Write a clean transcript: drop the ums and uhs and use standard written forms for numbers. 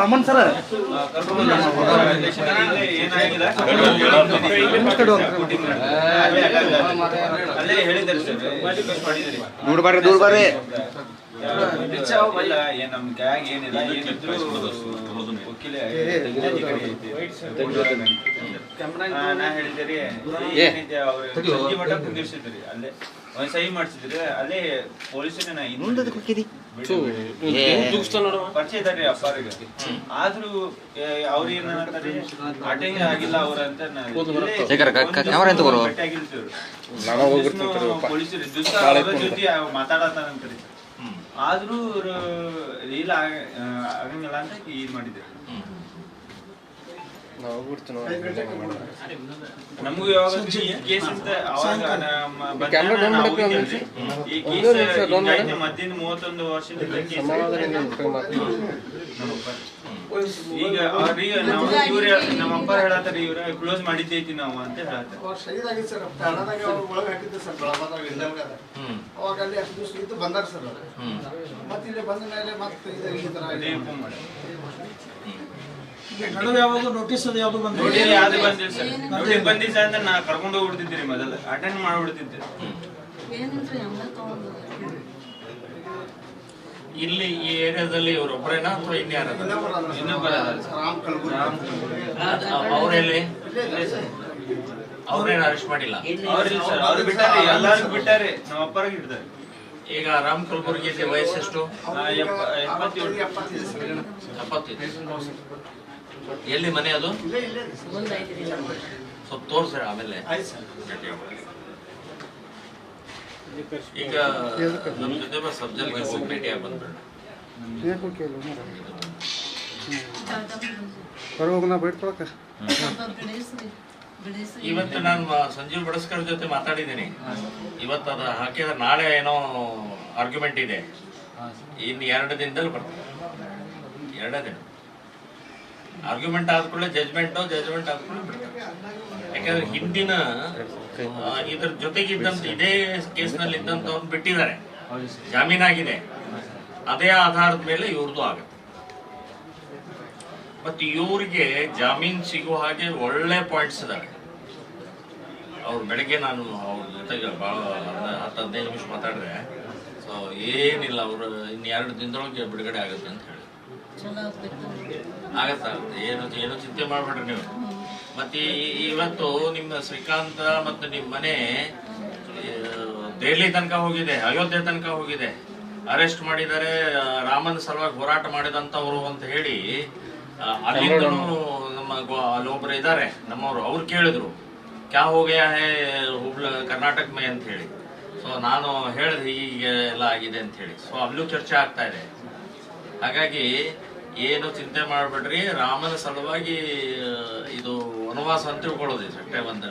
ಅಮ್ಮನ್ ಸರ್ ದೂರ ಬರ್ರಿ ನಮ್ ಗ್ಯಾಗ್ ಏನಿಲ್ಲ ಏನಿದ್ರು ವಕೀಲ ನಾ ಹೇಳಿದ್ರಿ ಏನಿದೆ ಅವ್ರು ಸಂಜೆ ಮಠ ಕುಂದಿರ್ಸಿದ್ರಿ ಅಲ್ಲೇ ಒಂದ್ ಸಹಿ ಮಾಡ್ಸಿದ್ರಿ ಅಲ್ಲೇ ಪೊಲೀಸರೇ ನಾ ಪರಿಚಯ ಇದಾರೆ ಅಪ್ಪಾರಿಗೆ ಆದ್ರೂ ಅವ್ರ ಏನಂತಾರೆ ಅಟೆಂಡ್ ಆಗಿಲ್ಲ ಅವ್ರಂತ ಪೊಲೀಸರು ದಿವಸ ಅವ್ರ ಜೊತೆ ಮಾತಾಡತಾರಂತ್ರಿ ಆದ್ರೂ ರೀಲ್ ಆಗಂಗಿಲ್ಲ ಅಂತ ಇದ್ ಮಾಡಿದ್ರು ನಮಗೂ ಯಾವಾಗ ಕೇಸ್ ಅಂತ ಅವಾಗ ಈ ಕೇಸ್ ಮಧ್ಯಾಹ್ನ 31 ವರ್ಷದಿಂದ ಈಗ ಅವ್ರಿಗೆ ಇವ್ರ ನಮ್ಮ ಅಪ್ಪ ಹೇಳತ್ತಾರ ಇವ್ರ ಕ್ಲೋಸ್ ಮಾಡಿದ್ದೈತಿ ನಾವು ಅಂತ ಹೇಳತ್ತಾರ ಬಂದಾರ ಸರ್ ಮತ್ತೆ ಇಲ್ಲಿ ಬಂದ ಮೇಲೆ ಮತ್ತೆ ನಡುವೆ ಯಾವಾಗ ನೋಟಿಸ್ ಅದು ಯಾವ್ದು ಬಂದಿಲ್ಲ ಸರ್ ನೋಟಿಸ್ ಬಂದಿಲ್ಲ ಅಂದ್ರೆ ನಾ ಕರ್ಕೊಂಡು ಹೋಗ್ಬಿಡ್ತಿದ್ದೀರಿ ಮೊದಲು ಅಟೆಂಡ್ ಮಾಡ್ಬಿಡ್ತಿದ್ದೆ ಇಲ್ಲಿ ಈ ಏರಿಯಾದಲ್ಲಿ ಇವರೊಬ್ಬರೇನಾ ಅಥವಾ ಇನ್ಯಾರ ಅವರಲ್ಲಿ ಅವ್ರೇನು ಅರೆಸ್ಟ್ ಮಾಡಿಲ್ಲ ಅವ್ರು ಬಿಟ್ಟಾರೆ ಎಲ್ಲಾರು ಬಿಟ್ಟಾರೆ ನಮ್ಮ ಅಪ್ಪರಿಗೆ ಹಿಡ್ದಾರೆ ಈಗ ರಾಮ್ ಕಲಬುರ್ಗಿ ವಯಸ್ಸೆಷ್ಟು 70 ಎಲ್ಲಿ ಮನೆ ಅದು ಸ್ವಲ್ಪ ತೋರ್ಸ್ರಿ ಆಮೇಲೆ ಈಗ ನಮ್ಮ ಜೊತೆ ಸಬ್ಜೆಕ್ಟ್ಗೆ ಹೋಗಿ ಭೇಟಿಯಾಗಿ ಬಂದ್ಬಿಡ ಇವತ್ತು ನಾನು ಸಂಜೀವ್ ಬಡಸ್ಕರ್ ಜೊತೆ ಮಾತಾಡಿದ್ದೀನಿ ಇವತ್ತು ಅದ ಹಾಕಿದ್ರೆ ನಾಳೆ ಏನೋ ಆರ್ಗ್ಯುಮೆಂಟ್ ಇದೆ ಇನ್ನು 2 ದಿನದಲ್ಲಿ ಬರ್ತದೆ 2 ದಿನ ಆರ್ಗ್ಯುಮೆಂಟ್ ಆದ್ಕೊಳ್ಳೆ ಜಜ್ಮೆಂಟ್ ಆದ್ಕೊಳ್ಳೆ ಬಿಡ್ತಾರೆ ಯಾಕಂದ್ರೆ ಹಿಂದಿನ ಇದ್ರ ಜೊತೆಗಿದ್ದಂತ ಇದೇ ಕೇಸ್ನಲ್ಲಿ ಇದ್ದಂತವ್ರು ಬಿಟ್ಟಿದ್ದಾರೆ ಜಾಮೀನಾಗಿದೆ ಅದೇ ಆಧಾರದ ಮೇಲೆ ಇವ್ರದ್ದು ಆಗುತ್ತೆ ಮತ್ತೆ ಇವ್ರಿಗೆ ಜಾಮೀನ್ ಸಿಗುವ ಹಾಗೆ ಒಳ್ಳೆ ಪಾಯಿಂಟ್ಸ್ ಇದಾವೆ ಅವ್ರು ಬೆಳಗ್ಗೆ ನಾನು ಅವ್ರ ಜೊತೆಗೆ ಭಾಳ 10-15 ನಿಮಿಷ ಮಾತಾಡಿದ್ರೆ ಸೊ ಏನಿಲ್ಲ ಅವರು ಇನ್ನು 2 ದಿನದೊಳಗೆ ಬಿಡುಗಡೆ ಆಗುತ್ತೆ ಅಂತ ಹೇಳಿ ಆಗತ್ತಾಗುತ್ತೆ ಏನು ಚಿಂತೆ ಮಾಡ್ಬೇಡ್ರಿ ನೀವು ಮತ್ತೆ ಇವತ್ತು ನಿಮ್ಮ ಶ್ರೀಕಾಂತ ಮತ್ತು ನಿಮ್ಮ ಮನೆ ದೆಹಲಿ ತನಕ ಹೋಗಿದೆ ಅಯೋಧ್ಯೆ ತನಕ ಹೋಗಿದೆ ಅರೆಸ್ಟ್ ಮಾಡಿದ್ದಾರೆ ರಾಮನ ಸಲುವಾಗಿ ಹೋರಾಟ ಮಾಡಿದಂತವ್ರು ಅಂತ ಹೇಳಿ ಅಲ್ಲಿಂದ ನಮ್ಮ ಅಲ್ಲೊಬ್ರು ಇದ್ದಾರೆ ನಮ್ಮವ್ರು ಅವ್ರು ಕೇಳಿದ್ರು ಕ್ಯಾ ಹೋಗ್ಯಾ ಹೇ ಕರ್ನಾಟಕ ಮೇ ಅಂತ ಹೇಳಿ ಸೊ ನಾನು ಹೇಳಿದೆ ಹೀಗೆ ಎಲ್ಲ ಆಗಿದೆ ಅಂತ ಹೇಳಿ ಸೊ ಅಲ್ಲೂ ಚರ್ಚೆ ಆಗ್ತಾ ಇದೆ ಹಾಗಾಗಿ ಏನು ಚಿಂತೆ ಮಾಡ್ಬೇಡ್ರಿ ರಾಮನ ಸಲುವಾಗಿ ಇದು ವನವಾಸ ಅಂತ ತಿಳ್ಕೊಳ್ಳೋದು ಅಷ್ಟೇ ಒಂದೇ